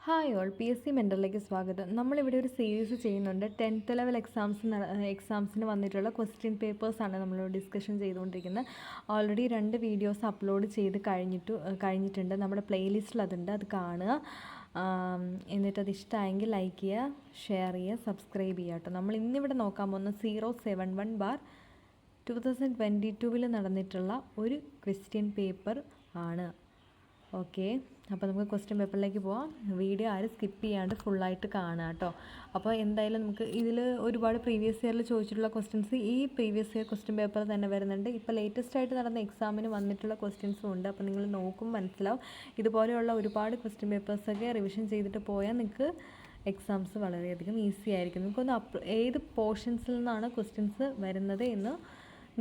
Hi all, P S C മെൻറ്ററിലേക്ക് സ്വാഗതം. നമ്മളിവിടെ ഒരു സീരീസ് ചെയ്യുന്നുണ്ട്. 10th ലെവൽ എക്സാംസിന് വന്നിട്ടുള്ള ക്വസ്റ്റ്യൻ പേപ്പേഴ്സാണ് നമ്മൾ ഡിസ്കഷൻ ചെയ്തുകൊണ്ടിരിക്കുന്നത്. ഓൾറെഡി 2 വീഡിയോസ് അപ്ലോഡ് ചെയ്ത് കഴിഞ്ഞിട്ടുണ്ട്. നമ്മുടെ പ്ലേലിസ്റ്റിൽ അതുണ്ട്, അത് കാണുക. എന്നിട്ടത് ഇഷ്ടമായെങ്കിൽ ലൈക്ക് ചെയ്യുക, ഷെയർ ചെയ്യുക, സബ്സ്ക്രൈബ് ചെയ്യുക കേട്ടോ. നമ്മൾ ഇന്നിവിടെ നോക്കാൻ പോകുന്ന 071/2022 നടന്നിട്ടുള്ള ഒരു ക്വസ്റ്റ്യൻ പേപ്പർ ആണ്. ഓക്കെ, അപ്പോൾ നമുക്ക് ക്വസ്റ്റ്യൻ പേപ്പറിലേക്ക് പോവാം. വീഡിയോ ആരും സ്കിപ്പ് ചെയ്യാണ്ട് ഫുള്ളായിട്ട് കാണുക കേട്ടോ. അപ്പോൾ എന്തായാലും നമുക്ക് ഇതിൽ ഒരുപാട് പ്രീവിയസ് ഇയറിൽ ചോദിച്ചിട്ടുള്ള ക്വസ്റ്റ്യൻസ് ഈ പ്രീവിയസ് ഇയർ ക്വസ്റ്റ്യൻ പേപ്പർ തന്നെ വരുന്നുണ്ട്. ഇപ്പോൾ ലേറ്റസ്റ്റ് ആയിട്ട് നടന്ന എക്സാമിന് വന്നിട്ടുള്ള ക്വസ്റ്റ്യൻസും ഉണ്ട്. അപ്പോൾ നിങ്ങൾ നോക്കും മനസ്സിലാവും. ഇതുപോലെയുള്ള ഒരുപാട് ക്വസ്റ്റ്യൻ പേപ്പേഴ്സൊക്കെ റിവിഷൻ ചെയ്തിട്ട് പോയാൽ നിങ്ങൾക്ക് എക്സാംസ് വളരെയധികം ഈസി ആയിരിക്കും. നിങ്ങൾക്കൊന്ന് ഏത് പോർഷൻസിൽ നിന്നാണ് ക്വസ്റ്റ്യൻസ് വരുന്നത് എന്ന്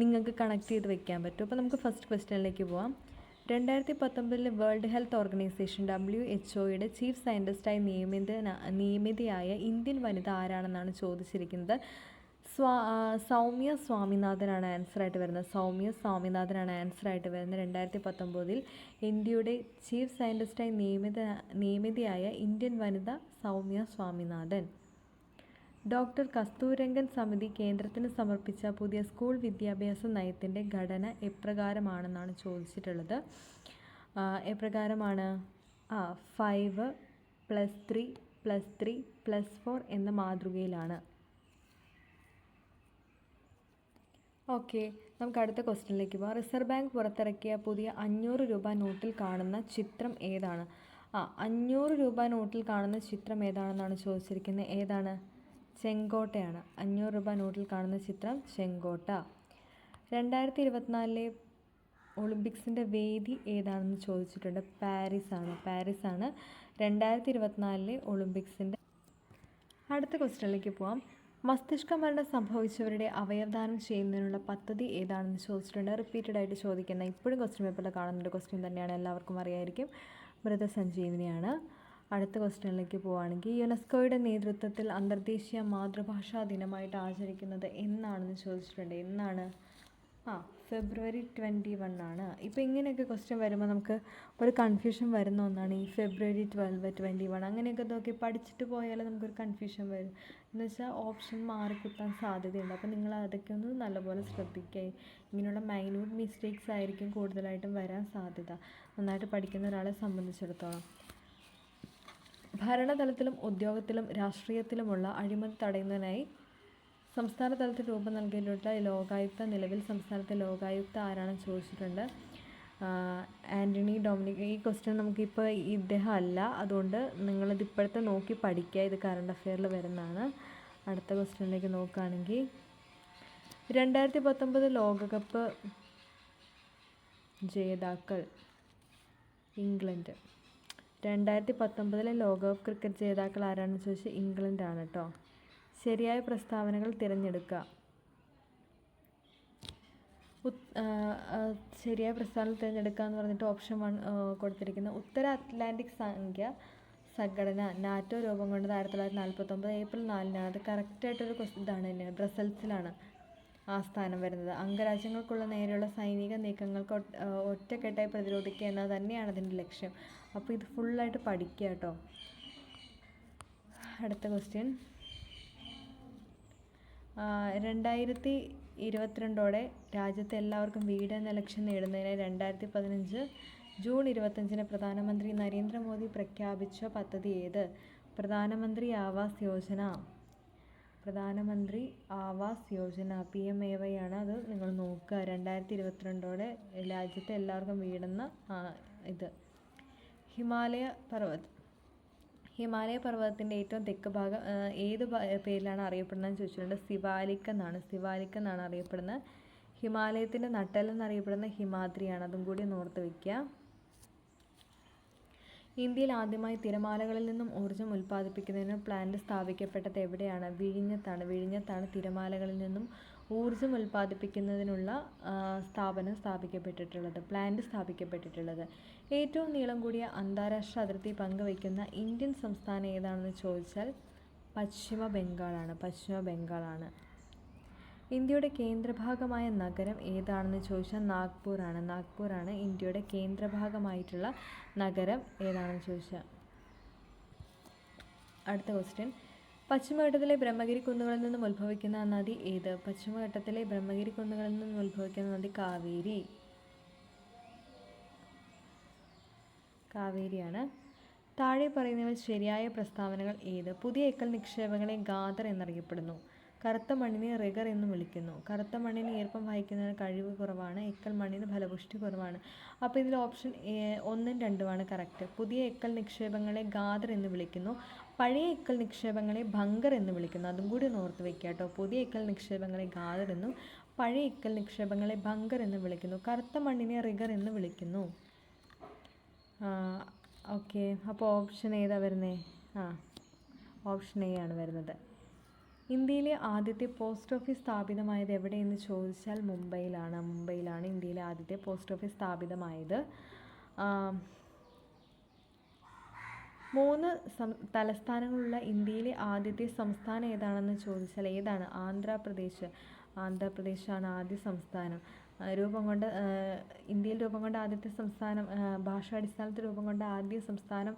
നിങ്ങൾക്ക് കണക്ട് ചെയ്ത് വെക്കാൻ പറ്റും. അപ്പോൾ നമുക്ക് ഫസ്റ്റ് ക്വസ്റ്റ്യനിലേക്ക് പോവാം. 2019 world health organisation WHO chief സയൻറ്റിസ്റ്റായി നിയമിതയായ ഇന്ത്യൻ വനിത ആരാണെന്നാണ് ചോദിച്ചിരിക്കുന്നത്. സൗമ്യ സ്വാമിനാഥനാണ് ആൻസറായിട്ട് വരുന്നത്. 2019 ഇന്ത്യയുടെ ചീഫ് സയൻറ്റിസ്റ്റായി നിയമിതയായ ഇന്ത്യൻ വനിത സൗമ്യ സ്വാമിനാഥൻ. ഡോക്ടർ കസ്തൂരംഗൻ സമിതി കേന്ദ്രത്തിന് സമർപ്പിച്ച പുതിയ സ്കൂൾ വിദ്യാഭ്യാസ നയത്തിൻ്റെ ഘടന എപ്രകാരമാണെന്നാണ് ചോദിച്ചിട്ടുള്ളത്. എപ്രകാരമാണ്? 5+3+3+4 എന്ന മാതൃകയിലാണ്. ഓക്കെ, നമുക്ക് അടുത്ത ക്വസ്റ്റ്യനിലേക്ക് പോകാം. റിസർവ് ബാങ്ക് പുറത്തിറക്കിയ പുതിയ 500 രൂപ നോട്ടിൽ കാണുന്ന ചിത്രം ഏതാണ്? 500 രൂപ നോട്ടിൽ കാണുന്ന ചിത്രം ഏതാണെന്നാണ് ചോദിച്ചിരിക്കുന്നത്. ഏതാണ്? ചെങ്കോട്ടയാണ്. 500 രൂപ നോട്ടിൽ കാണുന്ന ചിത്രം ചെങ്കോട്ട. 2024 ഒളിമ്പിക്സിൻ്റെ വേദി ഏതാണെന്ന് ചോദിച്ചിട്ടുണ്ട്. പാരീസാണ് 2024 ഒളിമ്പിക്സിൻ്റെ. അടുത്ത ക്വസ്റ്റ്യനിലേക്ക് പോവാം. മസ്തിഷ്ക മരണം സംഭവിച്ചവരുടെ അവയവദാനം ചെയ്യുന്നതിനുള്ള പദ്ധതി ഏതാണെന്ന് ചോദിച്ചിട്ടുണ്ട്. റിപ്പീറ്റഡ് ആയിട്ട് ചോദിക്കുന്ന, ഇപ്പോഴും ക്വസ്റ്റ്യൻ പേപ്പറിൽ കാണുന്നൊരു ക്വസ്റ്റ്യൻ തന്നെയാണ്, എല്ലാവർക്കും അറിയായിരിക്കും. മൃതസഞ്ജീവനിയാണ്. അടുത്ത ക്വസ്റ്റ്യനിലേക്ക് പോവുകയാണെങ്കിൽ, യുനെസ്കോയുടെ നേതൃത്വത്തിൽ അന്തർദേശീയ മാതൃഭാഷാ ദിനമായിട്ട് ആചരിക്കുന്നത് എന്നാണെന്ന് ചോദിച്ചിട്ടുണ്ട്. എന്നാണ്? February 21 ആണ്. ഇപ്പോൾ ഇങ്ങനെയൊക്കെ ക്വസ്റ്റ്യൻ വരുമ്പോൾ നമുക്ക് ഒരു കൺഫ്യൂഷൻ വരുന്ന ഒന്നാണ് ഈ February 12, 21 അങ്ങനെയൊക്കെ നോക്കി പഠിച്ചിട്ട് പോയാൽ നമുക്കൊരു കൺഫ്യൂഷൻ വരും. എന്ന് വെച്ചാൽ ഓപ്ഷൻ മാറിക്കിട്ടാൻ സാധ്യതയുണ്ട്. അപ്പോൾ നിങ്ങൾ അതൊക്കെ ഒന്ന് നല്ലപോലെ ശ്രദ്ധിക്കുക. ഇങ്ങനെയുള്ള മൈന്യൂട്ട് മിസ്റ്റേക്സ് ആയിരിക്കും കൂടുതലായിട്ടും വരാൻ സാധ്യത, നന്നായിട്ട് പഠിക്കുന്ന ഒരാളെ സംബന്ധിച്ചിടത്തോളം. ഭരണതലത്തിലും ഉദ്യോഗത്തിലും രാഷ്ട്രീയത്തിലുമുള്ള അഴിമതി തടയുന്നതിനായി സംസ്ഥാന തലത്തിൽ രൂപം നൽകിയിട്ടുള്ള ലോകായുക്ത, നിലവിൽ സംസ്ഥാനത്തെ ലോകായുക്ത ആരാണെന്ന് ചോദിച്ചിട്ടുണ്ട്. ആൻ്റണി ഡൊമിനിക്. ഈ ക്വസ്റ്റ്യൻ നമുക്കിപ്പോൾ ഇദ്ദേഹം അല്ല, അതുകൊണ്ട് നിങ്ങളിത് ഇപ്പോഴത്തെ നോക്കി പഠിക്കുക. ഇത് കറണ്ട് അഫെയറിൽ വരുന്നതാണ്. അടുത്ത ക്വസ്റ്റ്യനിലേക്ക് നോക്കുകയാണെങ്കിൽ, 2019 ലോകകപ്പ് ജേതാക്കൾ ഇംഗ്ലണ്ട്. 2019 ലോകകപ്പ് ക്രിക്കറ്റ് ജേതാക്കൾ ആരാണെന്ന് ചോദിച്ചാൽ ഇംഗ്ലണ്ടാണ് കേട്ടോ. ശരിയായ പ്രസ്താവനകൾ തിരഞ്ഞെടുക്കുക. ശരിയായ പ്രസ്താവനകൾ തിരഞ്ഞെടുക്കുക എന്ന് പറഞ്ഞിട്ട് ഓപ്ഷൻ 1 കൊടുത്തിരിക്കുന്ന ഉത്തര അറ്റ്ലാന്റിക് സംഘടന നാറ്റോ രൂപം കൊണ്ടത് 1949 ഏപ്രിൽ 4-നാണ്. അത് കറക്റ്റായിട്ടൊരു ഇതാണ് തന്നെയാണ്. ബ്രസൽസിലാണ് ആസ്ഥാനം വരുന്നത്. അംഗരാജ്യങ്ങൾക്കുള്ള നേരെയുള്ള സൈനിക നീക്കങ്ങൾക്ക് ഒറ്റക്കെട്ടായി പ്രതിരോധിക്കുക എന്നത് തന്നെയാണ് അതിൻ്റെ ലക്ഷ്യം. അപ്പോൾ ഇത് ഫുള്ളായിട്ട് പഠിക്കുക കേട്ടോ. അടുത്ത ക്വസ്റ്റ്യൻ, 2022 രാജ്യത്തെ എല്ലാവർക്കും വീട് എന്ന ലക്ഷ്യം നേടുന്നതിന് 2015 ജൂൺ 25 പ്രധാനമന്ത്രി നരേന്ദ്രമോദി പ്രഖ്യാപിച്ച പദ്ധതി ഏത്? പ്രധാനമന്ത്രി ആവാസ് യോജന PMAY ആണ്. അത് നിങ്ങൾ നോക്കുക. 2022 രാജ്യത്തെ എല്ലാവർക്കും വീടെന്ന ഇത്. ഹിമാലയ പർവ്വതത്തിൻ്റെ ഏറ്റവും തെക്ക് ഭാഗം ഏത് പേരിലാണ് അറിയപ്പെടുന്നതെന്ന് ചോദിച്ചിട്ടുണ്ട്. സിവാലിക് എന്നാണ് അറിയപ്പെടുന്നത്. ഹിമാലയത്തിൻ്റെ നട്ടെല്ലെന്നറിയപ്പെടുന്ന ഹിമാദ്രിയാണ്. അതും കൂടി ഓർത്ത് വയ്ക്കുക. ഇന്ത്യയിൽ ആദ്യമായി തിരമാലകളിൽ നിന്നും ഊർജ്ജം ഉൽപ്പാദിപ്പിക്കുന്നതിന് പ്ലാന്റ് സ്ഥാപിക്കപ്പെട്ടത് എവിടെയാണ്? വിഴിഞ്ഞത്താണ് തിരമാലകളിൽ നിന്നും ഊർജ്ജം ഉൽപ്പാദിപ്പിക്കുന്നതിനുള്ള പ്ലാന്റ് സ്ഥാപിക്കപ്പെട്ടിട്ടുള്ളത്. ഏറ്റവും നീളം കൂടിയ അന്താരാഷ്ട്ര അതിർത്തി പങ്കുവയ്ക്കുന്ന ഇന്ത്യൻ സംസ്ഥാനം ഏതാണെന്ന് ചോദിച്ചാൽ പശ്ചിമ ബംഗാളാണ്. ഇന്ത്യയുടെ കേന്ദ്രഭാഗമായ നഗരം ഏതാണെന്ന് ചോദിച്ചാൽ നാഗ്പൂറാണ്. ഇന്ത്യയുടെ കേന്ദ്രഭാഗമായിട്ടുള്ള നഗരം ഏതാണെന്ന് ചോദിച്ചാൽ അടുത്ത ക്വസ്റ്റ്യൻ, പശ്ചിമഘട്ടത്തിലെ ബ്രഹ്മഗിരി കുന്നുകളിൽ നിന്നും ഉത്ഭവിക്കുന്ന നദി ഏത്? പശ്ചിമഘട്ടത്തിലെ ബ്രഹ്മഗിരി കുന്നുകളിൽ നിന്നും ഉത്ഭവിക്കുന്ന നദി കാവേരിയാണ്. താഴെ പറയുന്നവ ശരിയായ പ്രസ്താവനകൾ ഏത്? പുതിയ എക്കൽ നിക്ഷേപങ്ങളെ ഗാദർ എന്നറിയപ്പെടുന്നു. കറുത്ത മണ്ണിനെ റിഗർ എന്നും വിളിക്കുന്നു. കറുത്ത മണ്ണിന് ഈർപ്പം വഹിക്കുന്നതിന് കഴിവ് കുറവാണ്. എക്കൽ മണ്ണിന് ഫലപുഷ്ടി കുറവാണ്. അപ്പോൾ ഇതിൽ ഓപ്ഷൻ 1ഉം 2ഉമാണ് കറക്റ്റ്. പുതിയ എക്കൽ നിക്ഷേപങ്ങളെ ഗാദർ എന്ന് വിളിക്കുന്നു. പഴയ എക്കൽ നിക്ഷേപങ്ങളെ ഭംഗർ എന്ന് വിളിക്കുന്നു. അതും കൂടി ഒന്ന് ഓർത്ത് വെക്കുക കേട്ടോ. പുതിയ എക്കൽ നിക്ഷേപങ്ങളെ ഗാദർ എന്നും പഴയ എക്കൽ നിക്ഷേപങ്ങളെ ഭംഗർ എന്ന് വിളിക്കുന്നു. കറുത്ത മണ്ണിനെ റിഗർ എന്ന് വിളിക്കുന്നു. ഓക്കെ, അപ്പോൾ ഓപ്ഷൻ ഏതാ വരുന്നത്? ഓപ്ഷൻ എ ആണ് വരുന്നത്. ഇന്ത്യയിലെ ആദ്യത്തെ പോസ്റ്റ് ഓഫീസ് സ്ഥാപിതമായത് എവിടെയെന്ന് ചോദിച്ചാൽ മുംബൈയിലാണ് ഇന്ത്യയിലെ ആദ്യത്തെ പോസ്റ്റ് ഓഫീസ് സ്ഥാപിതമായത്. 3 തലസ്ഥാനങ്ങളുള്ള ഇന്ത്യയിലെ ആദ്യത്തെ സംസ്ഥാനം ഏതാണെന്ന് ചോദിച്ചാൽ ഏതാണ്? ആന്ധ്രാപ്രദേശാണ് ആദ്യ സംസ്ഥാനം. ഇന്ത്യയിൽ രൂപം കൊണ്ട ആദ്യത്തെ സംസ്ഥാനം, ഭാഷാടിസ്ഥാനത്തിൽ രൂപം കൊണ്ട ആദ്യ സംസ്ഥാനം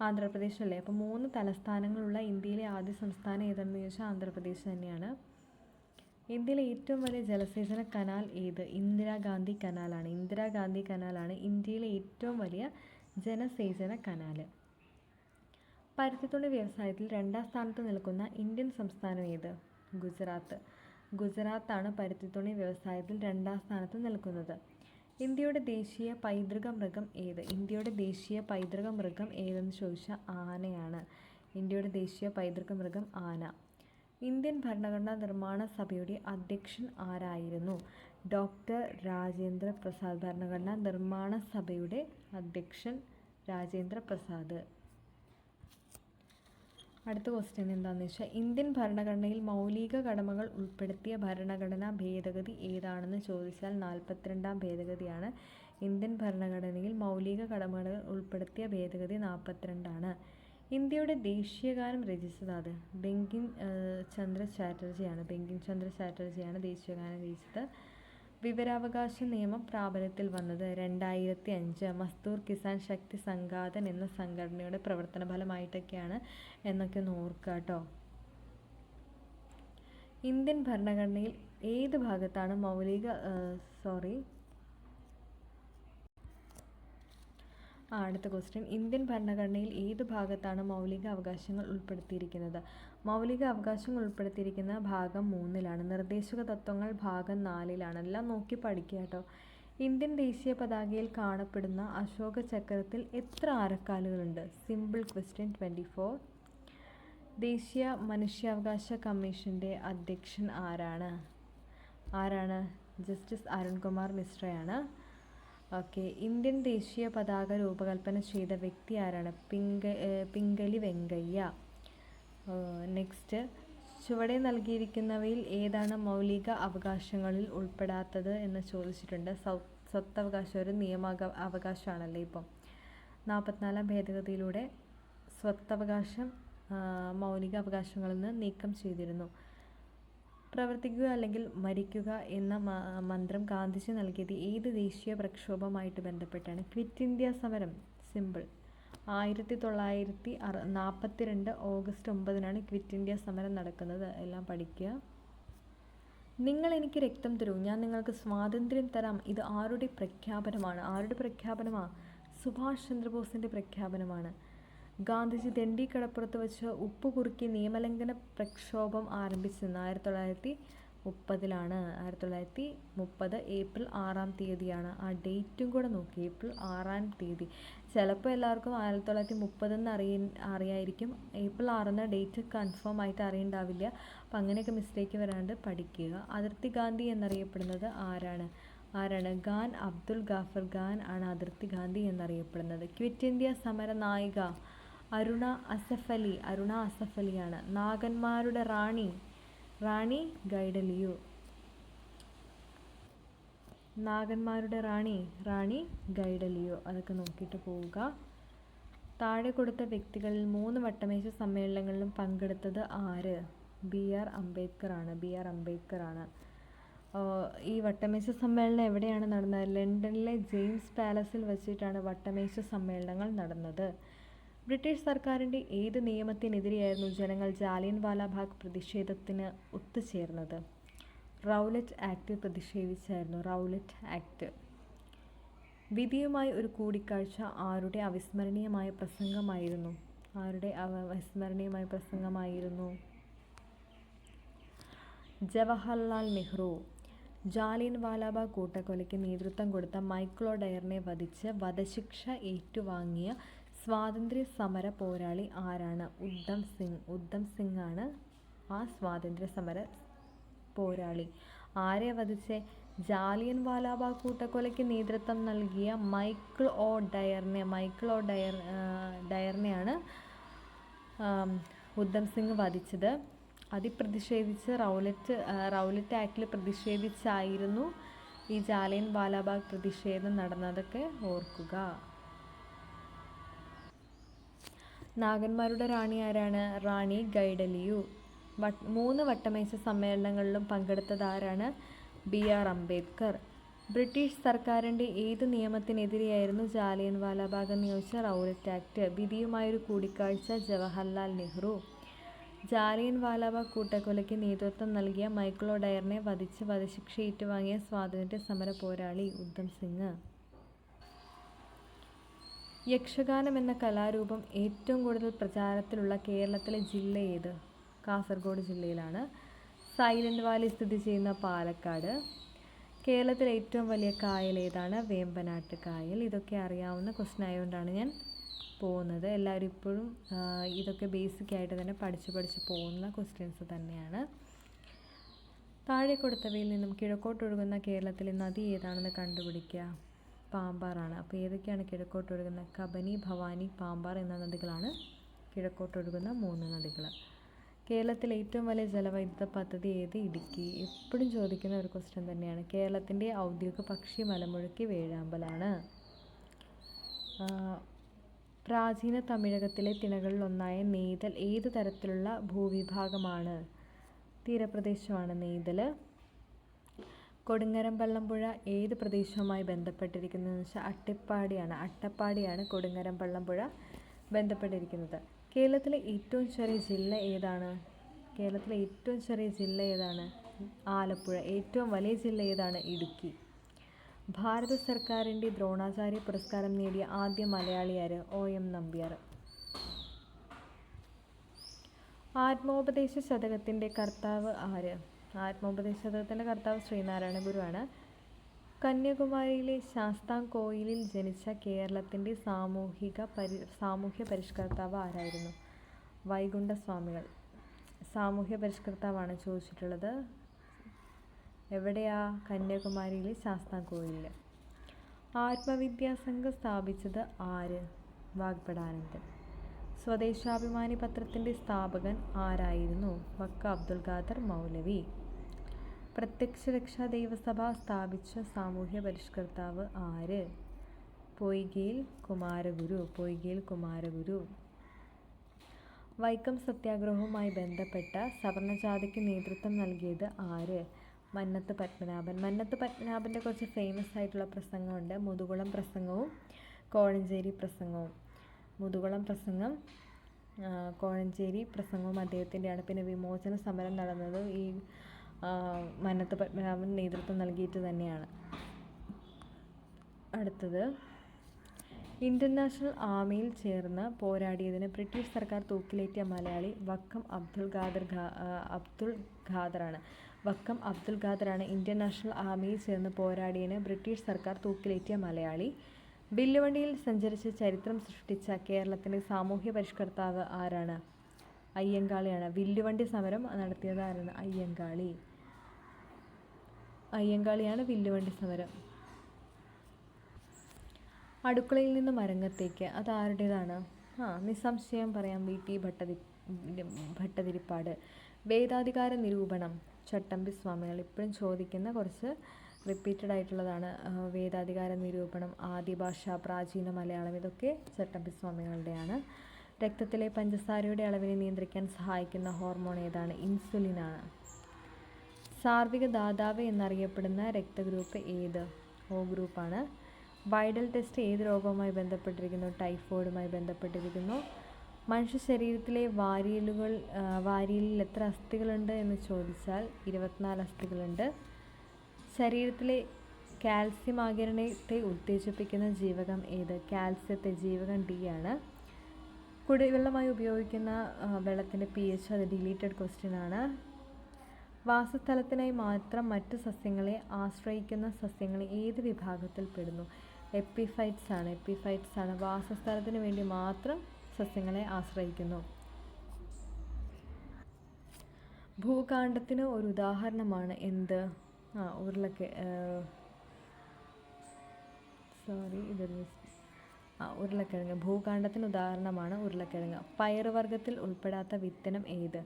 ആന്ധ്രാപ്രദേശ് അല്ലേ? അപ്പോൾ 3 തലസ്ഥാനങ്ങളുള്ള ഇന്ത്യയിലെ ആദ്യ സംസ്ഥാനം ഏതെന്ന് ചോദിച്ചാൽ ആന്ധ്രാപ്രദേശ് തന്നെയാണ്. ഇന്ത്യയിലെ ഏറ്റവും വലിയ ജലസേചന കനാൽ ഏത്? ഇന്ദിരാഗാന്ധി കനാലാണ് ഇന്ത്യയിലെ ഏറ്റവും വലിയ ജലസേചന കനാൽ. പരുത്തിത്തുണി വ്യവസായത്തിൽ 2ാം സ്ഥാനത്ത് നിൽക്കുന്ന ഇന്ത്യൻ സംസ്ഥാനം ഏത്? ഗുജറാത്താണ് പരുത്തിത്തുണി വ്യവസായത്തിൽ 2ാം സ്ഥാനത്ത് നിൽക്കുന്നത്. ഇന്ത്യയുടെ ദേശീയ പൈതൃക മൃഗം ഏത്? ഏതെന്ന് ചോദിച്ചാൽ ആനയാണ്. ഇന്ത്യയുടെ ദേശീയ പൈതൃക മൃഗം ആന. ഇന്ത്യൻ ഭരണഘടനാ നിർമ്മാണ സഭയുടെ അധ്യക്ഷൻ ആരായിരുന്നു? ഡോക്ടർ രാജേന്ദ്ര പ്രസാദ്. ഭരണഘടനാ നിർമ്മാണ സഭയുടെ അധ്യക്ഷൻ രാജേന്ദ്ര പ്രസാദ്. അടുത്ത ക്വസ്റ്റ്യൻ എന്താണെന്ന് വെച്ചാൽ, ഇന്ത്യൻ ഭരണഘടനയിൽ മൗലിക കടമകൾ ഉൾപ്പെടുത്തിയ ഭരണഘടനാ ഭേദഗതി ഏതാണെന്ന് ചോദിച്ചാൽ 42ാം ഭേദഗതിയാണ്. ഇന്ത്യൻ ഭരണഘടനയിൽ മൗലിക കടമകൾ ഉൾപ്പെടുത്തിയ ഭേദഗതി 42ആണ്. ഇന്ത്യയുടെ ദേശീയഗാനം രചിച്ചത് ബങ്കിം ചന്ദ്ര ചാറ്റർജിയാണ് ദേശീയഗാനം രചിച്ചത്. വിവരാവകാശ നിയമം പ്രാബല്യത്തിൽ വന്നത് 2005 മസ്ദൂർ കിസാൻ ശക്തി സംഘാതൻ എന്ന സംഘടനയുടെ പ്രവർത്തന ഫലമായിട്ടൊക്കെയാണ് എന്നൊക്കെ ഒന്ന് ഓർക്കുക കേട്ടോ. ഇന്ത്യൻ ഭരണഘടനയിൽ ഏത് ഭാഗത്താണ് അടുത്ത ക്വസ്റ്റ്യൻ, ഇന്ത്യൻ ഭരണഘടനയിൽ ഏത് ഭാഗത്താണ് മൗലിക അവകാശങ്ങൾ ഉൾപ്പെടുത്തിയിരിക്കുന്നത്? മൗലിക അവകാശങ്ങൾ ഉൾപ്പെടുത്തിയിരിക്കുന്ന ഭാഗം 3ലാണ്. നിർദ്ദേശക തത്വങ്ങൾ ഭാഗം 4ലാണ്. എല്ലാം നോക്കി പഠിക്കുക കേട്ടോ. ഇന്ത്യൻ ദേശീയ പതാകയിൽ കാണപ്പെടുന്ന അശോക ചക്രത്തിൽ എത്ര ആരക്കാലുകളുണ്ട്? Simple question. 24. ദേശീയ മനുഷ്യാവകാശ കമ്മീഷൻ്റെ അധ്യക്ഷൻ ആരാണ്? ജസ്റ്റിസ് അരുൺകുമാർ മിശ്രയാണ്. ഓക്കെ, ഇന്ത്യൻ ദേശീയ പതാക രൂപകൽപ്പന ചെയ്ത വ്യക്തി ആരാണ്? പിംഗലി വെങ്കയ്യ. നെക്സ്റ്റ്, ചുവടെ നൽകിയിരിക്കുന്നവയിൽ ഏതാണ് മൗലിക അവകാശങ്ങളിൽ ഉൾപ്പെടാത്തത് എന്ന് ചോദിച്ചിട്ടുണ്ട്. സ്വത്തവകാശം ഒരു അവകാശമാണല്ലോ. ഇപ്പം 44ാം ഭേദഗതിയിലൂടെ സ്വത്തവകാശം മൗലിക അവകാശങ്ങളിൽ നിന്ന് നീക്കം ചെയ്തിരുന്നു. പ്രവർത്തിക്കുക അല്ലെങ്കിൽ മരിക്കുക എന്ന മന്ത്രം ഗാന്ധിജി നൽകിയത് ഏത് ദേശീയ പ്രക്ഷോഭവുമായിട്ട് ബന്ധപ്പെട്ടാണ്? ക്വിറ്റ് ഇന്ത്യ സമരം. സിമ്പിൾ. 1942 ഓഗസ്റ്റ് 9-നാണ് ക്വിറ്റ് ഇന്ത്യ സമരം നടക്കുന്നത്. എല്ലാം പഠിക്കുക. നിങ്ങൾ എനിക്ക് രക്തം തരൂ, ഞാൻ നിങ്ങൾക്ക് സ്വാതന്ത്ര്യം തരാം. ഇത് ആരുടെ പ്രഖ്യാപനമാണ്? സുഭാഷ് ചന്ദ്രബോസിൻ്റെ പ്രഖ്യാപനമാണ്. ഗാന്ധിജി ദണ്ഡിക്കടപ്പുറത്ത് വെച്ച് ഉപ്പ് കുറുക്കി നിയമലംഘന പ്രക്ഷോഭം ആരംഭിച്ചത് 1930-ലാണ്. 1930 ഏപ്രിൽ 6-ാം തീയതിയാണ്. ആ ഡേറ്റും കൂടെ നോക്കി, ഏപ്രിൽ 6-ാം തീയതി. ചിലപ്പോൾ എല്ലാവർക്കും 1930 അറിയായിരിക്കും. ഏപ്രിൽ 6 ഡേറ്റ് കൺഫേം ആയിട്ട് അറിയണ്ടാവില്ല. അപ്പം അങ്ങനെയൊക്കെ മിസ്റ്റേക്ക് വരാണ്ട് പഠിക്കുക. അതിർത്തി ഗാന്ധി എന്നറിയപ്പെടുന്നത് ആരാണ്? ഖാൻ അബ്ദുൽ ഗാഫർ ഖാൻ ആണ് അതിർത്തി ഗാന്ധി എന്നറിയപ്പെടുന്നത്. ക്വിറ്റ് ഇന്ത്യ സമര നായിക അരുണ അസഫ് അലിയാണ്. നാഗന്മാരുടെ റാണി ഗൈഡലിയു. അതൊക്കെ നോക്കിയിട്ട് പോവുക. താഴെ കൊടുത്ത വ്യക്തികളിൽ 3 വട്ടമേശ സമ്മേളനങ്ങളിലും പങ്കെടുത്തത് ആര്? ബി ആർ അംബേദ്കർ ആണ്. ഈ വട്ടമേശ സമ്മേളനം എവിടെയാണ് നടന്നത്? ലണ്ടനിലെ ജെയിംസ് പാലസിൽ വെച്ചിട്ടാണ് വട്ടമേശ സമ്മേളനങ്ങൾ നടന്നത്. ബ്രിട്ടീഷ് സർക്കാരിൻ്റെ ഏത് നിയമത്തിനെതിരെയായിരുന്നു ജനങ്ങൾ ജാലിയൻവാല ബാഗ് പ്രതിഷേധത്തിന് ഒത്തുചേർന്നത്? റൗലറ്റ് ആക്ട് പ്രതിഷേധിച്ചായിരുന്നു. Rowlatt act. വിധിയുമായി ഒരു കൂടിക്കാഴ്ച ആരുടെ അവിസ്മരണീയമായ പ്രസംഗമായിരുന്നു? ആരുടെ അവിസ്മരണീയമായ പ്രസംഗമായിരുന്നു? ജവഹർലാൽ നെഹ്റു. ജാലിയൻവാലാബാഗ് കൂട്ടക്കൊലയ്ക്ക് നേതൃത്വം കൊടുത്ത മൈക്കിൾ ഒഡയറിനെ വധിച്ച് വധശിക്ഷ ഏറ്റുവാങ്ങിയ സ്വാതന്ത്ര്യ സമര പോരാളി ആരാണ്? ഉദ്ധം സിംഗ്. ഉദ്ധം സിംഗ് ആണ് ആ സ്വാതന്ത്ര്യ സമര പോരാളി. ആരെ വധിച്ചേ? ജാലിയൻവാലാബാഗ് കൂട്ടക്കൊലയ്ക്ക് നേതൃത്വം നൽകിയ മൈക്കിൾ ഒ ഡയറിനെയാണ് ഉദ്ധം സിംഗ് വധിച്ചത്. അതിൽ പ്രതിഷേധിച്ച് റൗലറ്റ് ആക്ടിൽ പ്രതിഷേധിച്ചായിരുന്നു ഈ ജാലിയൻവാലാബാഗ് പ്രതിഷേധം നടന്നതൊക്കെ ഓർക്കുക. നാഗന്മാരുടെ റാണി ആരാണ്? റാണി ഗൈഡലിയു. 3 വട്ടമേശ സമ്മേളനങ്ങളിലും പങ്കെടുത്തതാരാണ്? BR അംബേദ്കർ. ബ്രിട്ടീഷ് സർക്കാരിൻ്റെ ഏത് നിയമത്തിനെതിരെയായിരുന്നു ജാലിയൻവാലാബാഗ് എന്ന് ചോദിച്ചാൽ റൗലറ്റ് ആക്ട്. വിധിയുമായൊരു കൂടിക്കാഴ്ച ജവഹർലാൽ നെഹ്റു. ജാലിയൻവാലാബാഗ് കൂട്ടക്കൊലയ്ക്ക് നേതൃത്വം നൽകിയ മൈക്കിൾ ഒഡയറിനെ വധിച്ച് വധശിക്ഷ ഏറ്റുവാങ്ങിയ സ്വാതന്ത്ര്യ സമര പോരാളി ഉദ്ധം സിംഗ്. യക്ഷഗാനം എന്ന കലാരൂപം ഏറ്റവും കൂടുതൽ പ്രചാരത്തിലുള്ള കേരളത്തിലെ ജില്ല ഏത്? കാസർഗോഡ് ജില്ലയിലാണ്. സൈലന്റ് വാലി സ്ഥിതി ചെയ്യുന്ന പാലക്കാട്. കേരളത്തിലെ ഏറ്റവും വലിയ കായൽ ഏതാണ്? വേമ്പനാട്ട് കായൽ. ഇതൊക്കെ അറിയാവുന്ന ക്വസ്റ്റ്യൻ ആയതുകൊണ്ടാണ് ഞാൻ പോകുന്നത്. എല്ലാവരും ഇപ്പോഴും ഇതൊക്കെ ബേസിക് ആയിട്ട് തന്നെ പഠിച്ച് പോകുന്ന ക്വസ്റ്റ്യൻസ് തന്നെയാണ്. താഴെ കൊടുത്തവയിൽ നിന്നും കിഴക്കോട്ടൊഴുകുന്ന കേരളത്തിലെ നദി ഏതാണെന്ന് കണ്ടുപിടിക്കുക. പാമ്പാറാണ്. അപ്പോൾ ഏതൊക്കെയാണ് കിഴക്കോട്ടൊഴുകുന്ന? കബനി, ഭവാനി, പാമ്പാർ എന്ന നദികളാണ് കിഴക്കോട്ടൊഴുകുന്ന 3 നദികൾ. കേരളത്തിലെ ഏറ്റവും വലിയ ജലവൈദ്യുത പദ്ധതി ഏത്? ഇടുക്കി. എപ്പോഴും ചോദിക്കുന്ന ഒരു ക്വസ്റ്റ്യൻ തന്നെയാണ്. കേരളത്തിൻ്റെ ഔദ്യോഗിക പക്ഷി മലമുഴക്കി വേഴാമ്പലാണ്. പ്രാചീന തമിഴകത്തിലെ തിണകളിലൊന്നായ നെയ്തൽ ഏത് തരത്തിലുള്ള ഭൂവിഭാഗമാണ്? തീരപ്രദേശമാണ് നെയ്തൽ. കൊടുങ്ങരം പള്ളംപുഴ ഏത് പ്രദേശവുമായി ബന്ധപ്പെട്ടിരിക്കുന്നതെന്ന് വെച്ചാൽ അട്ടപ്പാടിയാണ് കൊടുങ്ങരം പള്ളംപുഴ ബന്ധപ്പെട്ടിരിക്കുന്നത്. കേരളത്തിലെ ഏറ്റവും ചെറിയ ജില്ല ഏതാണ്? ആലപ്പുഴ. ഏറ്റവും വലിയ ജില്ല ഏതാണ്? ഇടുക്കി. ഭാരത സർക്കാരിൻ്റെ ദ്രോണാചാര്യ പുരസ്കാരം നേടിയ ആദ്യ മലയാളി ആര്? OM നമ്പ്യാർ. ആത്മോപദേശ ശതകത്തിൻ്റെ കർത്താവ് ആര്? ആത്മോപദേശ ശതകത്തിൻ്റെ കർത്താവ് ശ്രീനാരായണ ഗുരുവാണ്. കന്യാകുമാരിയിലെ ശാസ്താംകോയിലിൽ ജനിച്ച കേരളത്തിൻ്റെ സാമൂഹ്യ പരിഷ്കർത്താവ് ആരായിരുന്നു? വൈകുണ്ഠസ്വാമികൾ. സാമൂഹ്യ പരിഷ്കർത്താവാണ് ചോദിച്ചിട്ടുള്ളത്. എവിടെയാ? കന്യാകുമാരിയിലെ ശാസ്താംകോയിലിൽ. ആത്മവിദ്യാസംഘം സ്ഥാപിച്ചത് ആര്? വാഗ്ഭടാനന്ദൻ. സ്വദേശാഭിമാനി പത്രത്തിൻ്റെ സ്ഥാപകൻ ആരായിരുന്നു? വക്ക അബ്ദുൽ ഖാദർ മൗലവി. പ്രത്യക്ഷ രക്ഷാ ദൈവസഭ സ്ഥാപിച്ച സാമൂഹ്യ പരിഷ്കർത്താവ് ആര്? പൊയ്കയിൽ കുമാരഗുരു. വൈക്കം സത്യാഗ്രഹവുമായി ബന്ധപ്പെട്ട സവർണജാഥയ്ക്ക് നേതൃത്വം നൽകിയത് ആര്? മന്നത്ത് പത്മനാഭൻ്റെ കുറച്ച് ഫേമസ് ആയിട്ടുള്ള പ്രസംഗമുണ്ട്. മുതുകുളം പ്രസംഗവും കോഴഞ്ചേരി പ്രസംഗവും. മുതുകുളം പ്രസംഗം, കോഴഞ്ചേരി പ്രസംഗവും അദ്ദേഹത്തിൻ്റെയാണ്. പിന്നെ വിമോചന സമരം നടന്നത് ഈ മന്നത്ത് പത്മനാഭൻ നേതൃത്വം നൽകിയിട്ട് തന്നെയാണ്. അടുത്തത്, ഇന്ത്യൻ നാഷണൽ ആർമിയിൽ ചേർന്ന് പോരാടിയതിന് ബ്രിട്ടീഷ് സർക്കാർ തൂക്കിലേറ്റിയ മലയാളി വക്കം അബ്ദുൽ ഖാദറാണ്. വക്കം അബ്ദുൽ ഖാദറാണ് ഇന്ത്യൻ നാഷണൽ ആർമിയിൽ ചേർന്ന് പോരാടിയതിന് ബ്രിട്ടീഷ് സർക്കാർ തൂക്കിലേറ്റിയ മലയാളി. വില്ലുവണ്ടിയിൽ സഞ്ചരിച്ച് ചരിത്രം സൃഷ്ടിച്ച കേരളത്തിൻ്റെ സാമൂഹ്യ പരിഷ്കർത്താവ് ആരാണ്? അയ്യങ്കാളിയാണ്. വില്ലുവണ്ടി സമരം നടത്തിയത് ആരാണ്? അയ്യങ്കാളിയാണ് വില്ലുവണ്ടി സമരം. അടുക്കളയിൽ നിന്നും അരങ്ങത്തേക്ക് അത് ആരുടേതാണ്? നിസ്സംശയം പറയാം, VT ഭട്ടതിരിപ്പാട്. വേദാധികാര നിരൂപണം ചട്ടമ്പി സ്വാമികൾ. ഇപ്പോഴും ചോദിക്കുന്ന കുറച്ച് റിപ്പീറ്റഡ് ആയിട്ടുള്ളതാണ്. വേദാധികാര നിരൂപണം, ആദിഭാഷ, പ്രാചീന മലയാളം, ഇതൊക്കെ ചട്ടമ്പി സ്വാമികളുടെയാണ്. രക്തത്തിലെ പഞ്ചസാരയുടെ അളവിനെ നിയന്ത്രിക്കാൻ സഹായിക്കുന്ന ഹോർമോൺ ഏതാണ്? ഇൻസുലിനാണ്. സാർവിക ദാതാവ് എന്നറിയപ്പെടുന്ന രക്തഗ്രൂപ്പ് ഏത്? O ഗ്രൂപ്പാണ്. വൈഡൽ ടെസ്റ്റ് ഏത് രോഗവുമായി ബന്ധപ്പെട്ടിരിക്കുന്നു? ടൈഫോയിഡുമായി ബന്ധപ്പെട്ടിരിക്കുന്നു. മനുഷ്യ ശരീരത്തിലെ വാരിയലിൽ എത്ര അസ്ഥികളുണ്ട് എന്ന് ചോദിച്ചാൽ 24 അസ്ഥികളുണ്ട്. ശരീരത്തിലെ കാൽസ്യം ആഗിരണത്തെ ഉത്തേജിപ്പിക്കുന്ന ജീവകം ഏത്? കാൽസ്യത്തെ ജീവകം D ആണ്. കുടിവെള്ളമായി ഉപയോഗിക്കുന്ന വെള്ളത്തിൻ്റെ pH അത് ഡിലീറ്റഡ് ക്വസ്റ്റ്യൻ ആണ്. വാസസ്ഥലത്തിനായി മാത്രം മറ്റു സസ്യങ്ങളെ ആശ്രയിക്കുന്ന സസ്യങ്ങൾ ഏത് വിഭാഗത്തിൽ പെടുന്നു? എപ്പിഫൈറ്റ്സ് ആണ്. വാസസ്ഥലത്തിന് വേണ്ടി മാത്രം സസ്യങ്ങളെ ആശ്രയിക്കുന്നു. ഭൂകാണ്ഡത്തിന് ഒരു ഉദാഹരണമാണ് എന്ത്? ഉരുളക്കിഴങ്ങ്. ഭൂകാണ്ഡത്തിന് ഉദാഹരണമാണ് ഉരുളക്കിഴങ്ങ്. പയറുവർഗ്ഗത്തിൽ ഉൾപ്പെടാത്ത വിത്തിനം ഏത്?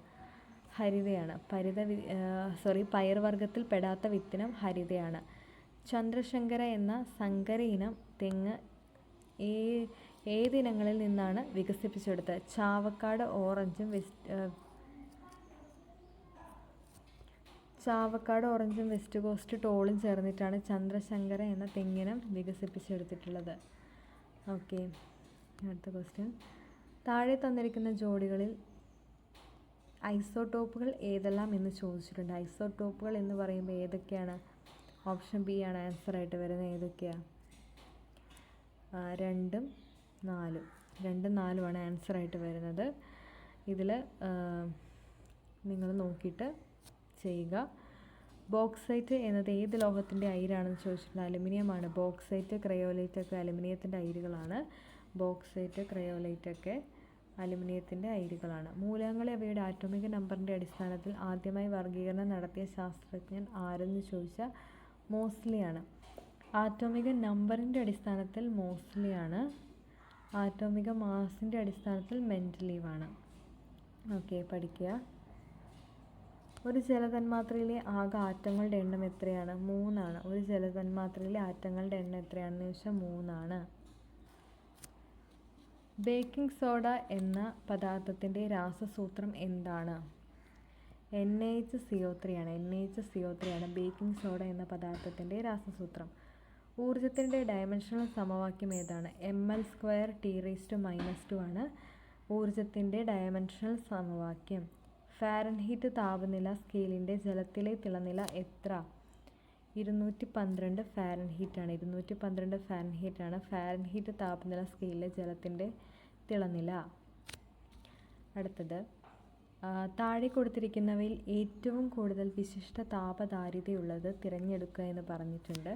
ഹരിതയാണ്. പയറുവർഗ്ഗത്തിൽ പെടാത്ത വിത്തിനം ഹരിതയാണ്. ചന്ദ്രശങ്കര എന്ന സങ്കര ഇനം തെങ്ങ് ഏതിനങ്ങളിൽ നിന്നാണ് വികസിപ്പിച്ചെടുത്തത്? ചാവക്കാട് ഓറഞ്ചും വെസ്റ്റ് കോസ്റ്റ് ടോളും ചേർന്നിട്ടാണ് ചന്ദ്രശങ്കര എന്ന തെങ്ങിനം വികസിപ്പിച്ചെടുത്തിട്ടുള്ളത്. ഓക്കെ, അടുത്ത ക്വസ്റ്റ്യൻ. താഴെ തന്നിരിക്കുന്ന ജോഡികളിൽ ഐസോടോപ്പുകൾ ഏതെല്ലാം എന്ന് ചോദിച്ചിട്ടുണ്ട്. ഐസോടോപ്പുകൾ എന്ന് പറയുമ്പോൾ ഏതൊക്കെയാണ്? ഓപ്ഷൻ ബി ആണ് ആൻസർ ആയിട്ട് വരുന്നത്. ഏതൊക്കെയാണ്? 2ഉം 4ഉം. 2ഉം 4ഉമാണ് ആൻസർ ആയിട്ട് വരുന്നത്. ഇതിൽ നിങ്ങൾ നോക്കിയിട്ട് ചെയ്യുക. ബോക്സൈറ്റ് എന്നത് ഏത് ലോഹത്തിൻ്റെ അയിരാണെന്ന് ചോദിച്ചിട്ടുണ്ട്. അലുമിനിയമാണ്. ബോക്സൈറ്റ്, ക്രയോലൈറ്റ് ഒക്കെ അലുമിനിയത്തിൻ്റെ അയിരുകളാണ്. അലുമിനിയത്തിൻ്റെ അയിരുകളാണ്. മൂലകങ്ങളെ അവയുടെ ആറ്റോമിക നമ്പറിൻ്റെ അടിസ്ഥാനത്തിൽ ആദ്യമായി വർഗീകരണം നടത്തിയ ശാസ്ത്രജ്ഞൻ ആരെന്ന് ചോദിച്ചാൽ മോസ്ലിയാണ്. ആറ്റോമിക നമ്പറിൻ്റെ അടിസ്ഥാനത്തിൽ മോസ്ലിയാണ്. ആറ്റോമിക മാസിൻ്റെ അടിസ്ഥാനത്തിൽ മെൻഡലീവാണ്. ഓക്കെ, പഠിക്കുക. ഒരു ജലതന്മാത്രയിലെ ആകെ ആറ്റങ്ങളുടെ എണ്ണം എത്രയാണ്? 3 ആണ്. ഒരു ജലതന്മാത്രയിലെ ആറ്റങ്ങളുടെ എണ്ണം എത്രയാണെന്ന് ചോദിച്ചാൽ 3 ആണ്. ബേക്കിംഗ് സോഡ എന്ന പദാർത്ഥത്തിൻ്റെ രാസസൂത്രം എന്താണ്? NaHCO3 ആണ്. ബേക്കിംഗ് സോഡ എന്ന പദാർത്ഥത്തിൻ്റെ രാസസൂത്രം. ഊർജത്തിൻ്റെ ഡയമെൻഷണൽ സമവാക്യം ഏതാണ്? ml²T⁻² ആണ് ഊർജത്തിൻ്റെ ഡയമെൻഷണൽ സമവാക്യം. ഫാരൻഹീറ്റ് താപനില സ്കെയിലിൻ്റെ ജലത്തിലെ തിളനില എത്ര? 212 ഫാരൻഹീറ്റ് ആണ്. ഫാരൻഹീറ്റ് താപനില സ്കെയിലിലെ ജലത്തിൻ്റെ തിളനില. അടുത്തത്, താഴെ കൊടുത്തിരിക്കുന്നവയിൽ ഏറ്റവും കൂടുതൽ വിശിഷ്ട താപധാരിതയുള്ളത് തിരഞ്ഞെടുക്കുക എന്ന് പറഞ്ഞിട്ടുണ്ട്.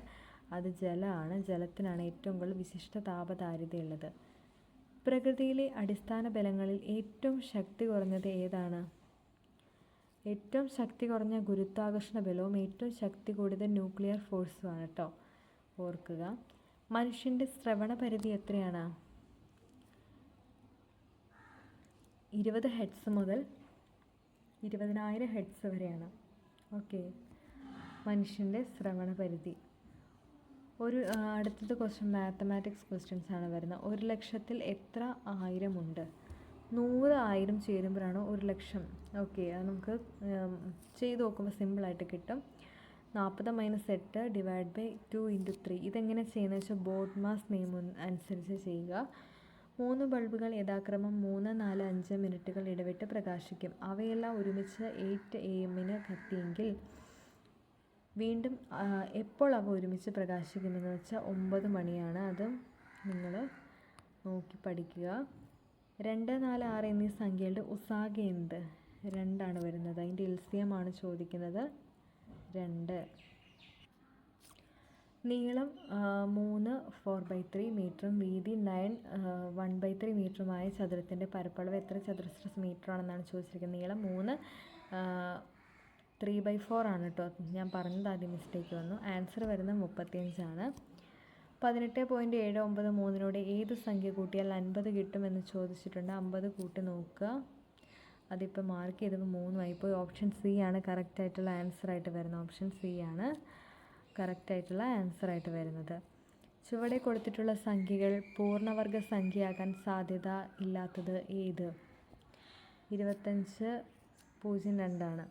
അത് ജലമാണ്. ജലത്തിനാണ് ഏറ്റവും കൂടുതൽ വിശിഷ്ട താപധാരിതയുള്ളത്. പ്രകൃതിയിലെ അടിസ്ഥാന ബലങ്ങളിൽ ഏറ്റവും ശക്തി കുറഞ്ഞത് ഏതാണ്? ഏറ്റവും ശക്തി കുറഞ്ഞ ഗുരുത്വാകർഷണ ബലവും ഏറ്റവും ശക്തി കൂടിയത് ന്യൂക്ലിയർ ഫോഴ്സുമാണ് കേട്ടോ, ഓർക്കുക. മനുഷ്യൻ്റെ ശ്രവണ പരിധി എത്രയാണ്? 20 ഹെർട്സ് മുതൽ 20,000 ഹെർട്സ് വരെയാണ്. ഓക്കെ, മനുഷ്യൻ്റെ ശ്രവണ പരിധി. അടുത്തത് ക്വസ്റ്റ്യൻ മാത്തമാറ്റിക്സ് ക്വസ്റ്റ്യൻസ് ആണ് വരുന്നത്. 1,00,000-ൽ എത്ര 1000 ഉണ്ട്? 100,000 ചേരുമ്പോഴാണ് 1,00,000. ഓക്കെ, അത് നമുക്ക് ചെയ്ത് നോക്കുമ്പോൾ സിമ്പിളായിട്ട് കിട്ടും. 40 - 8 / 2 × 3. ഇതെങ്ങനെ ചെയ്യുന്നത് വെച്ചാൽ ബോഡ് മാസ് നിയമം അനുസരിച്ച് ചെയ്യുക. 3 ബൾബുകൾ യഥാക്രമം 3, 4, 5 മിനിറ്റുകൾ ഇടവിട്ട് പ്രകാശിക്കും. അവയെല്ലാം ഒരുമിച്ച് 8 AM കത്തിയെങ്കിൽ വീണ്ടും എപ്പോൾ അവ ഒരുമിച്ച് പ്രകാശിക്കുമെന്ന് വെച്ചാൽ 9 മണിയാണ്. അത് നിങ്ങൾ നോക്കി പഠിക്കുക. 2, 4, 6 എന്നീ സംഖ്യകളുടെ ഉസാഗ എന്ത്? 2 ആണ് വരുന്നത്. അതിൻ്റെ LCM ആണ് ചോദിക്കുന്നത്. 2. നീളം 3 4/3 മീറ്ററും വീതി 9 1/3 മീറ്ററുമായ ചതുരത്തിൻ്റെ പരപ്പളവ് എത്ര ചതുരശ്ര മീറ്റർ ആണെന്നാണ് ചോദിച്ചിരിക്കുന്നത്. നീളം 3 3/4 ആണ് കേട്ടോ. ഞാൻ പറഞ്ഞത് ആദ്യം മിസ്റ്റേക്ക് വന്നു. ആൻസർ വരുന്നത് 35 ആണ്. 18.793 ഏത് സംഖ്യ കൂട്ടിയാൽ 50 കിട്ടുമെന്ന് ചോദിച്ചിട്ടുണ്ട്. 50 കൂട്ടി നോക്കുക. അതിപ്പോൾ മാർക്ക് ചെയ്തപ്പോൾ 3 ആയിപ്പോയി. ഓപ്ഷൻ സി ആണ് കറക്റ്റായിട്ടുള്ള ആൻസറായിട്ട് വരുന്നത്. ഓപ്ഷൻ സി ആണ് കറക്റ്റായിട്ടുള്ള ആൻസറായിട്ട് വരുന്നത്. ചുവടെ കൊടുത്തിട്ടുള്ള സംഖ്യകൾ പൂർണ്ണവർഗ സംഖ്യയാകാൻ സാധ്യത ഇല്ലാത്തത് ഏത്? 25.02 ആണ്.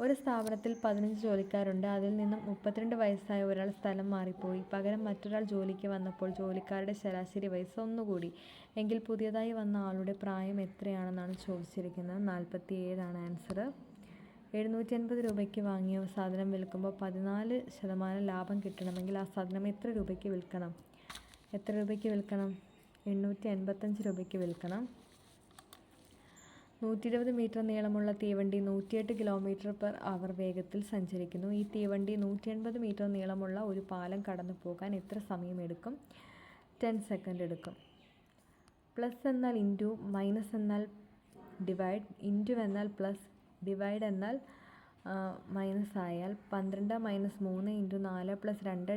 ഒരു സ്ഥാപനത്തിൽ 15 ജോലിക്കാരുണ്ട്. അതിൽ നിന്നും 32 വയസ്സായ ഒരാൾ സ്ഥലം മാറിപ്പോയി. പകരം മറ്റൊരാൾ ജോലിക്ക് വന്നപ്പോൾ ജോലിക്കാരുടെ ശരാശരി വയസ്സ് 1 കൂടി. എങ്കിൽ പുതിയതായി വന്ന ആളുടെ പ്രായം എത്രയാണെന്നാണ് ചോദിച്ചിരിക്കുന്നത്. 47 ആണ് ആൻസർ. 750 രൂപയ്ക്ക് വാങ്ങിയ സാധനം വിൽക്കുമ്പോൾ 14% ലാഭം കിട്ടണമെങ്കിൽ ആ സാധനം എത്ര രൂപയ്ക്ക് വിൽക്കണം? 885 രൂപയ്ക്ക് വിൽക്കണം. 120 മീറ്റർ നീളമുള്ള തീവണ്ടി 108 km/h വേഗത്തിൽ സഞ്ചരിക്കുന്നു. ഈ തീവണ്ടി 180 മീറ്റർ നീളമുള്ള ഒരു പാലം കടന്നു പോകാൻ എത്ര സമയമെടുക്കും? 10 സെക്കൻഡ് എടുക്കും. പ്ലസ് എന്നാൽ ഇൻറ്റു, മൈനസ് എന്നാൽ ഡിവൈഡ്, ഇൻറ്റു എന്നാൽ പ്ലസ്, ഡിവൈഡ് എന്നാൽ മൈനസ് ആയാൽ 12 - 3 × 4 +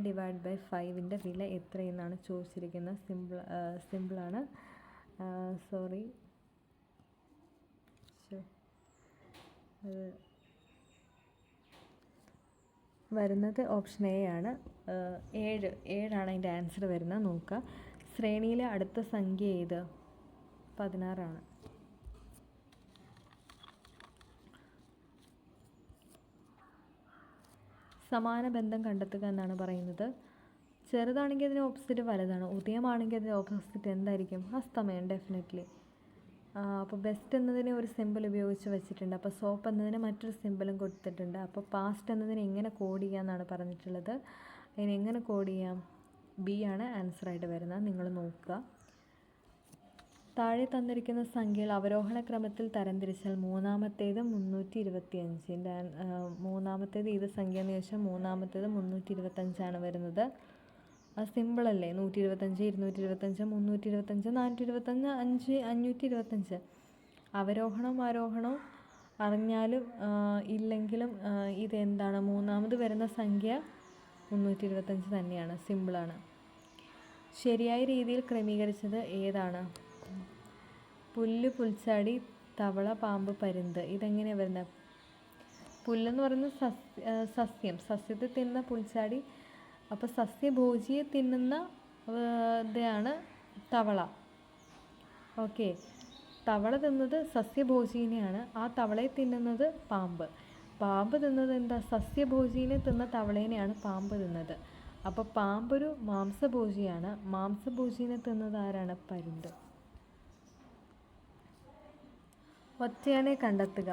2 / 5 വില എത്രയെന്നാണ് ചോദിച്ചിരിക്കുന്നത്. സിമ്പിളാണ്. സോറി, വരുന്നത് ഓപ്ഷൻ എ ആണ്. 7 ആണ് അതിൻ്റെ ആൻസർ വരുന്നത്. നോക്കുക. ശ്രേണിയിലെ അടുത്ത സംഖ്യ ഏത്? 16 ആണ്. സമാന ബന്ധം കണ്ടെത്തുക എന്നാണ് പറയുന്നത്. ചെറുതാണെങ്കിൽ അതിന് ഓപ്പോസിറ്റ് വലുതാണ്. ഉദയമാണെങ്കിൽ അതിന് ഓപ്പോസിറ്റ് എന്തായിരിക്കും? അസ്തമയം. ഡെഫിനറ്റ്ലി. അപ്പോൾ ബെസ്റ്റ് എന്നതിനെ ഒരു സിമ്പിൾ ഉപയോഗിച്ച് വെച്ചിട്ടുണ്ട്. അപ്പോൾ സോപ്പ് എന്നതിന് മറ്റൊരു സിമ്പിളും കൊടുത്തിട്ടുണ്ട്. അപ്പോൾ പാസ്റ്റ് എന്നതിന് എങ്ങനെ കോഡ് ചെയ്യാമെന്നാണ് പറഞ്ഞിട്ടുള്ളത്. അതിന് എങ്ങനെ കോഡ് ചെയ്യാം? ബി ആണ് ആൻസറായിട്ട് വരുന്നത്. നിങ്ങൾ നോക്കുക. താഴെ തന്നിരിക്കുന്ന സംഖ്യകൾ അവരോഹണ ക്രമത്തിൽ തരംതിരിച്ചാൽ മൂന്നാമത്തേത് 325. മൂന്നാമത്തേത് ഏത് സംഖ്യ എന്ന് ചോദിച്ചാൽ മൂന്നാമത്തേത് 325 ആണ് വരുന്നത്. സിമ്പിളല്ലേ? 125, 225, 325, 425, 525. അവരോഹണം ആരോഹണം അറിഞ്ഞാലും ഇല്ലെങ്കിലും ഇതെന്താണ്? മൂന്നാമത് വരുന്ന സംഖ്യ 325 തന്നെയാണ്. സിമ്പിളാണ്. ശരിയായ രീതിയിൽ ക്രമീകരിച്ചത് ഏതാണ്? പുല്ല്, പുൽച്ചാടി, തവള, പാമ്പ്, പരുന്ത്. ഇതെങ്ങനെയാണ് വരുന്നത്? പുല്ലെന്ന് പറയുന്നത് സസ്യത്തെ തിന്നുന്ന പുൽച്ചാടി. അപ്പോൾ സസ്യഭോജിയെ തിന്നുന്ന ഇതാണ് തവള. ഓക്കെ. തവള തിന്നത് സസ്യഭോജീനെയാണ്. ആ തവളയെ തിന്നുന്നത് പാമ്പ്. പാമ്പ് തിന്നത് എന്താ? സസ്യഭോജീനെ തിന്ന തവളേനെയാണ് പാമ്പ് തിന്നത്. അപ്പോൾ പാമ്പൊരു മാംസഭോജിയാണ്. മാംസഭോജീനെ തിന്നത് ആരാണ്? പരുന്ത്. ഒറ്റയാനെ കണ്ടെത്തുക.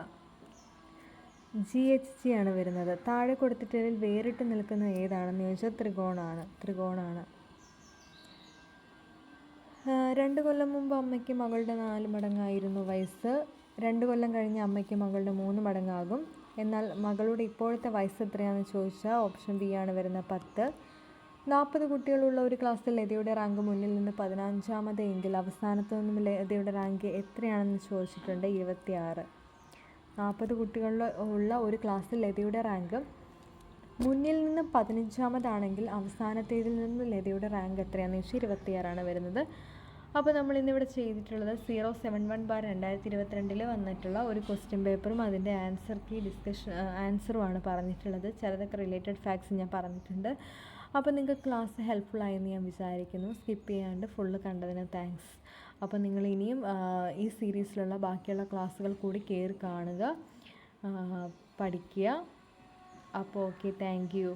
GHG ആണ് വരുന്നത്. താഴെ കൊടുത്തിട്ടതിൽ വേറിട്ട് നിൽക്കുന്ന ഏതാണെന്ന് ചോദിച്ചാൽ ത്രികോണാണ്. 2 കൊല്ലം മുമ്പ് അമ്മയ്ക്ക് മകളുടെ 4 മടങ്ങായിരുന്നു വയസ്സ്. 2 കൊല്ലം കഴിഞ്ഞ് അമ്മയ്ക്ക് മകളുടെ 3 മടങ്ങാകും. എന്നാൽ മകളുടെ ഇപ്പോഴത്തെ വയസ്സ് എത്രയാണെന്ന് ചോദിച്ചാൽ ഓപ്ഷൻ ബി ആണ് വരുന്നത് 10. 40 കുട്ടികളുള്ള ഒരു ക്ലാസ്സിൽ ലതയുടെ റാങ്ക് മുന്നിൽ നിന്ന് 15ാമത് എങ്കിൽ അവസാനത്തു നിന്നും ലതയുടെ റാങ്ക് എത്രയാണെന്ന് ചോദിച്ചിട്ടുണ്ട്. 26. 40 കുട്ടികളുള്ള ഒരു ക്ലാസ്സിൽ ലതയുടെ റാങ്ക് മുന്നിൽ നിന്ന് 15ാമതാണെങ്കിൽ അവസാനത്തേതിൽ നിന്ന് ലതയുടെ റാങ്ക് എത്രയാണെന്ന് ചോദിച്ചാൽ 26 ആണ് വരുന്നത്. അപ്പോൾ നമ്മൾ ഇന്നിവിടെ ചെയ്തിട്ടുള്ളത് 071/2022 വന്നിട്ടുള്ള ഒരു ക്വസ്റ്റ്യൻ പേപ്പറും അതിൻ്റെ ആൻസർ കീ ആൻസറുമാണ് പറഞ്ഞിട്ടുള്ളത്. ചിലതൊക്കെ റിലേറ്റഡ് ഫാക്ട്സ് ഞാൻ പറഞ്ഞിട്ടുണ്ട്. അപ്പോൾ നിങ്ങൾക്ക് ക്ലാസ് ഹെൽപ്ഫുള്ളായെന്ന് ഞാൻ വിചാരിക്കുന്നു. സ്കിപ്പ് ചെയ്യാണ്ട് ഫുള്ള് കണ്ടതിന് താങ്ക്സ്. അപ്പോൾ നിങ്ങൾ ഇനിയും ഈ സീരീസിലുള്ള ബാക്കിയുള്ള ക്ലാസ്സുകൾ കൂടി കയറി കാണുക, പഠിക്കുക. അപ്പോൾ ഓക്കെ, താങ്ക് യു.